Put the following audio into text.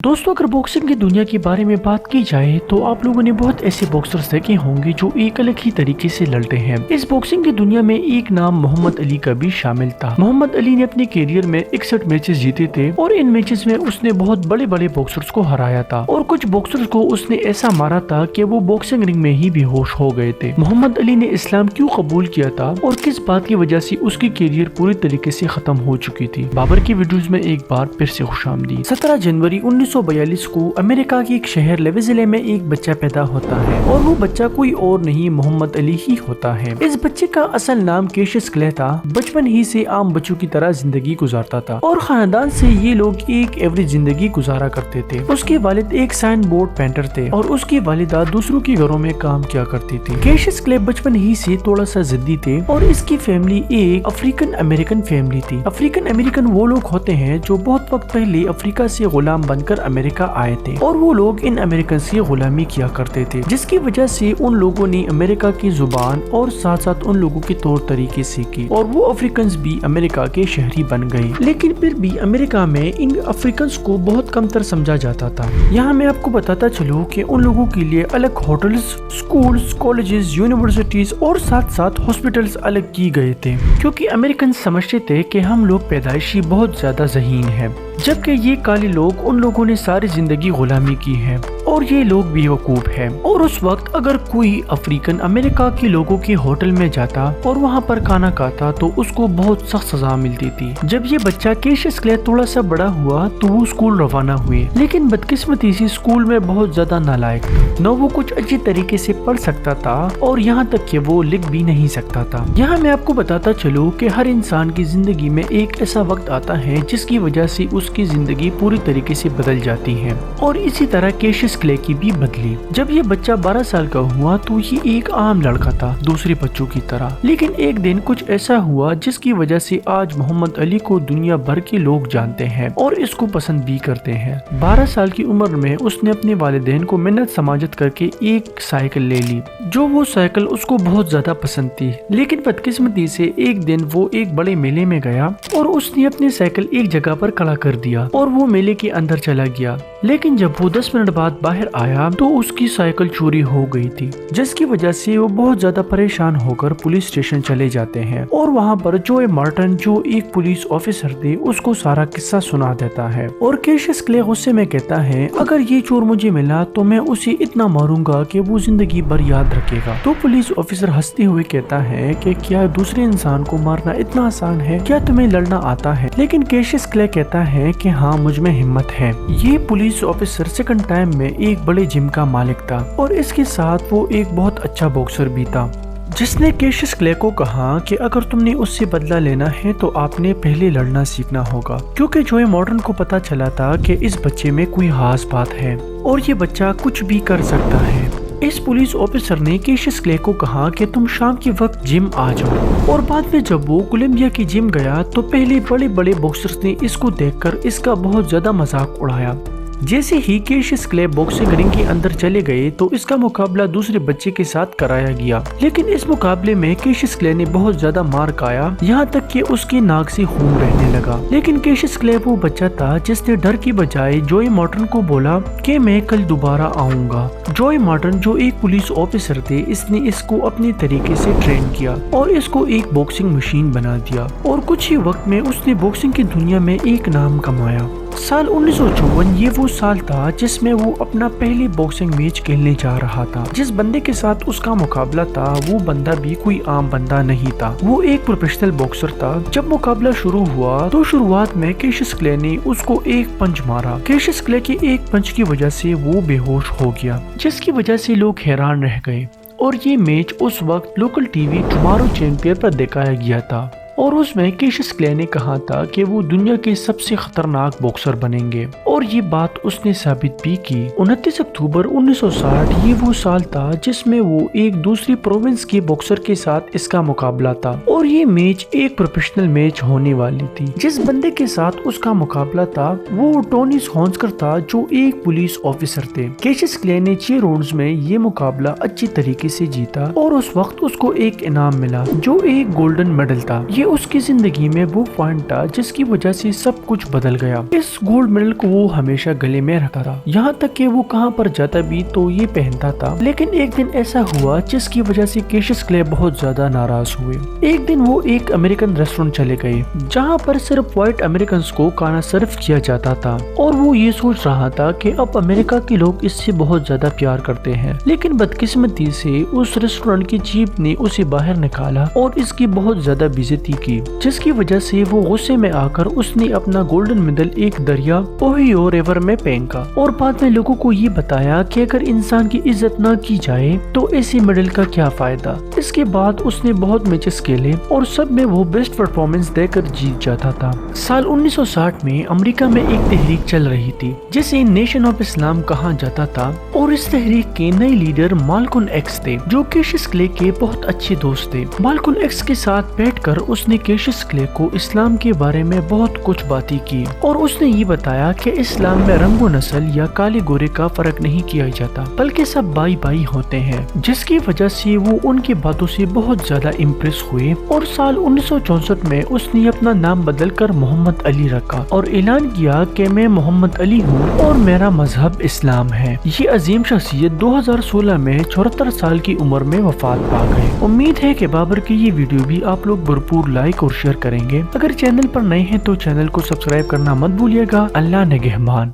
दोस्तों, अगर बॉक्सिंग की दुनिया के बारे में बात की जाए तो आप लोगों ने बहुत ऐसे बॉक्सर्स देखे होंगे जो एक अलग ही तरीके से लड़ते हैं। इस बॉक्सिंग की दुनिया में एक नाम मोहम्मद अली का भी शामिल था। मोहम्मद अली ने अपने करियर में 61 मैचेस जीते थे और इन मैचेस में उसने बहुत बड़े बड़े बॉक्सर्स को हराया था और कुछ बॉक्सर्स को उसने ऐसा मारा था कि वो बॉक्सिंग रिंग में ही बेहोश हो गए थे। मोहम्मद अली ने इस्लाम क्यों कबूल किया था और किस बात की वजह से उसकी करियर पूरी तरीके से खत्म हो चुकी थी। बाबर की वीडियोस में एक बार फिर से खुशामदीद। 17 जनवरी 1942 को अमेरिका के एक शहर लेविजिले में एक बच्चा पैदा होता है और वो बच्चा कोई और नहीं मोहम्मद अली ही होता है। इस बच्चे का असल नाम कैशियस क्ले था। बचपन ही से आम बच्चों की तरह जिंदगी गुजारता था और खानदान से ये लोग एक एवरेज जिंदगी गुजारा करते थे। उसके वालिद एक साइन बोर्ड पेंटर थे और उसकी वालिदा दूसरों के घरों में काम किया करती थी। कैशियस क्ले बचपन ही से थोड़ा सा जिद्दी थे और इसकी फैमिली एक अफ्रीकन अमेरिकन फैमिली थी। अफ्रीकन अमेरिकन वो लोग होते हैं जो बहुत वक्त पहले अफ्रीका से गुलाम बनकर अमेरिका आए थे और वो लोग इन अमेरिकन से गुलामी किया करते थे, जिसकी वजह से उन लोगों ने अमेरिका की जुबान और साथ साथ उन लोगों के तौर तरीके सीखे और वो अफ्रीकन भी अमेरिका के शहरी बन गए। लेकिन फिर भी अमेरिका में इन अफ्रीकन को बहुत कमतर समझा जाता था। यहाँ मैं आपको बताता चलूँ कि उन लोगों के लिए अलग होटल्स, स्कूल्स, कॉलेजेस, यूनिवर्सिटीज और साथ साथ हॉस्पिटल्स अलग की गए थे, क्योंकि अमेरिकन समझते थे कि हम लोग पैदाइशी बहुत ज्यादा ज़हीन हैं, जबकि ये काले लोग उन लोगों ने सारी जिंदगी गुलामी की है और ये लोग बेवकूफ हैं। और उस वक्त अगर कोई अफ्रीकन अमेरिका के लोगों के होटल में जाता और वहाँ पर खाना खाता तो उसको बहुत सख्त सजा मिलती थी। जब ये बच्चा कैशियस क्ले थोड़ा सा बड़ा हुआ तो वो स्कूल रवाना हुए, लेकिन बदकिस्मती से स्कूल में बहुत ज्यादा नालायक था। न वो कुछ अच्छी तरीके से पढ़ सकता था और यहाँ तक कि वो लिख भी नहीं सकता था। यहाँ मैं आपको बताता चलूँ कि हर इंसान की जिंदगी में एक ऐसा वक्त आता है जिसकी वजह से उसकी जिंदगी पूरी तरीके से बदल जाती है और इसी तरह कैशियस क्ले की भी बदली। जब ये बच्चा 12 साल का हुआ तो ये एक आम लड़का था दूसरे बच्चों की तरह, लेकिन एक दिन कुछ ऐसा हुआ जिसकी वजह से आज मोहम्मद अली को दुनिया भर के लोग जानते हैं और इसको पसंद भी करते हैं। 12 साल की उम्र में उसने अपने वालिदैन को मिन्नत समाजत करके एक साइकिल ले ली, जो वो साइकिल उसको बहुत ज्यादा पसंद थी। लेकिन बदकिस्मती से एक दिन वो एक बड़े मेले में गया और उसने अपनी साइकिल एक जगह पर खड़ा कर दिया और वो मेले के अंदर चला गया। लेकिन जब वो 10 मिनट बाद बाहर आया तो उसकी साइकिल चोरी हो गई थी, जिसकी वजह से वो बहुत ज्यादा परेशान होकर पुलिस स्टेशन चले जाते हैं और वहाँ पर जोए मार्टिन, जो एक पुलिस ऑफिसर थे, उसको सारा किस्सा सुना देता है। और कैशियस क्ले गुस्से में कहता है, अगर ये चोर मुझे मिला तो मैं उसे इतना मारूंगा कि वो जिंदगी भर याद रखेगा। तो पुलिस ऑफिसर हंसते हुए कहता है कि क्या दूसरे इंसान को मारना इतना आसान है? क्या तुम्हें लड़ना आता है? लेकिन कैशियस क्ले कहता है कि हाँ, मुझ में हिम्मत है। ये पुलिस ऑफिसर सेकंड टाइम में एक बड़े जिम का मालिक था और इसके साथ वो एक बहुत अच्छा बॉक्सर भी था, जिसने कैशियस क्ले को कहा कि अगर तुमने उससे बदला लेना है तो आपने पहले लड़ना सीखना होगा, क्योंकि जोए मॉर्टन को पता चला था कि इस बच्चे में कोई खास बात है और ये बच्चा कुछ भी कर सकता है। इस पुलिस ऑफिसर ने कैशियस क्ले को कहा कि तुम शाम के वक्त जिम आ जाओ और बाद में जब वो कोलंबिया की जिम गया तो पहले बड़े बड़े बॉक्सर्स ने इसको देखकर इसका बहुत ज्यादा मजाक उड़ाया। जैसे ही कैशियस क्ले बॉक्सिंग रिंग के अंदर चले गए तो इसका मुकाबला दूसरे बच्चे के साथ कराया गया, लेकिन इस मुकाबले में कैशियस क्ले ने बहुत ज्यादा मार खाया, यहाँ तक कि उसकी नाक से खून बहने लगा। लेकिन कैशियस क्ले वो बच्चा था जिसने डर की बजाय जोए मार्टिन को बोला कि मैं कल दोबारा आऊंगा। जोए मार्टिन, जो एक पुलिस ऑफिसर थे, इसने इसको अपने तरीके से ट्रेन किया और इसको एक बॉक्सिंग मशीन बना दिया और कुछ ही वक्त में उसने बॉक्सिंग की दुनिया में एक नाम कमाया। साल 1954 ये वो साल था जिसमें वो अपना पहली बॉक्सिंग मैच खेलने जा रहा था। जिस बंदे के साथ उसका मुकाबला था वो बंदा भी कोई आम बंदा नहीं था, वो एक प्रोफेशनल बॉक्सर था। जब मुकाबला शुरू हुआ तो शुरुआत में कैशियस क्ले ने उसको एक पंच मारा। कैशियस क्ले के एक पंच की वजह से वो बेहोश हो गया, जिसकी वजह से लोग हैरान रह गए और ये मैच उस वक्त लोकल टीवी टुमारो चैंपियन पर दिखाया गया था और उसमें कैशियस क्ले ने कहा था कि वो दुनिया के सबसे खतरनाक बॉक्सर बनेंगे और ये बात उसने साबित भी की। 29 अक्टूबर 1960 ये वो साल था जिसमें वो एक दूसरी प्रोविंस के बॉक्सर के साथ इसका मुकाबला था और ये मैच एक प्रोफेशनल मैच होने वाली थी। जिस बंदे के साथ उसका मुकाबला था वो टोनी हॉन्सकर था, जो एक पुलिस ऑफिसर थे। कैशियस क्ले ने 6 राउंड्स में ये मुकाबला अच्छी तरीके से जीता और उस वक्त उसको एक इनाम मिला जो एक गोल्डन मेडल था। ये उसकी जिंदगी में वो पॉइंट था जिसकी वजह से सब कुछ बदल गया। इस गोल्ड मेडल को वो हमेशा गले में रखता था, यहाँ तक कि वो कहाँ पर जाता भी तो ये पहनता था। लेकिन एक दिन ऐसा हुआ जिसकी वजह से कैशियस क्ले बहुत ज्यादा नाराज हुए। एक दिन वो एक अमेरिकन रेस्टोरेंट चले गए जहाँ पर सिर्फ व्हाइट अमेरिकन को खाना सर्व किया जाता था और वो ये सोच रहा था कि अब अमेरिका के लोग इससे बहुत ज्यादा प्यार करते हैं। लेकिन बदकिस्मती से उस रेस्टोरेंट की जीप ने उसे बाहर निकाला और इसकी बहुत ज्यादा बेइज्जती की, जिसकी वजह से वो गुस्से में आकर उसने अपना गोल्डन मेडल एक दरिया ओहियो रिवर में फेंका और बाद में लोगों को ये बताया कि अगर इंसान की इज्जत न की जाए तो ऐसे मेडल का क्या फायदा। इसके बाद उसने बहुत मैचेस खेले और सब में वो बेस्ट परफॉर्मेंस देकर जीत जाता था। साल 1960 में अमेरिका में एक तहरीक चल रही थी जिसे नेशन ऑफ इस्लाम कहा जाता था और इस तहरीक के नए लीडर मालकोम एक्स थे जो कैशियस क्ले के बहुत अच्छे दोस्त थे। मालकोम एक्स के साथ बैठकर उसने कैशियस क्ले को इस्लाम के बारे में बहुत कुछ बातें की और उसने ये बताया कि इस्लाम में रंगो नस्ल या काले गोरे का फर्क नहीं किया जाता बल्कि सब भाई भाई होते हैं, जिसकी वजह से वो उनकी बातों से बहुत ज्यादा इम्प्रेस हुए और साल 1964 में उसने अपना नाम बदलकर मोहम्मद अली रखा और ऐलान किया कि मैं मोहम्मद अली हूँ और मेरा मजहब इस्लाम है। ये अजीम शख्सियत 2016 में 74 साल की उम्र में वफात पा गए। उम्मीद है कि बाबर की ये वीडियो भी आप लोग भरपूर लाइक और शेयर करेंगे। अगर चैनल पर नए हैं तो चैनल को सब्सक्राइब करना मत भूलिएगा। अल्लाह निगहबान।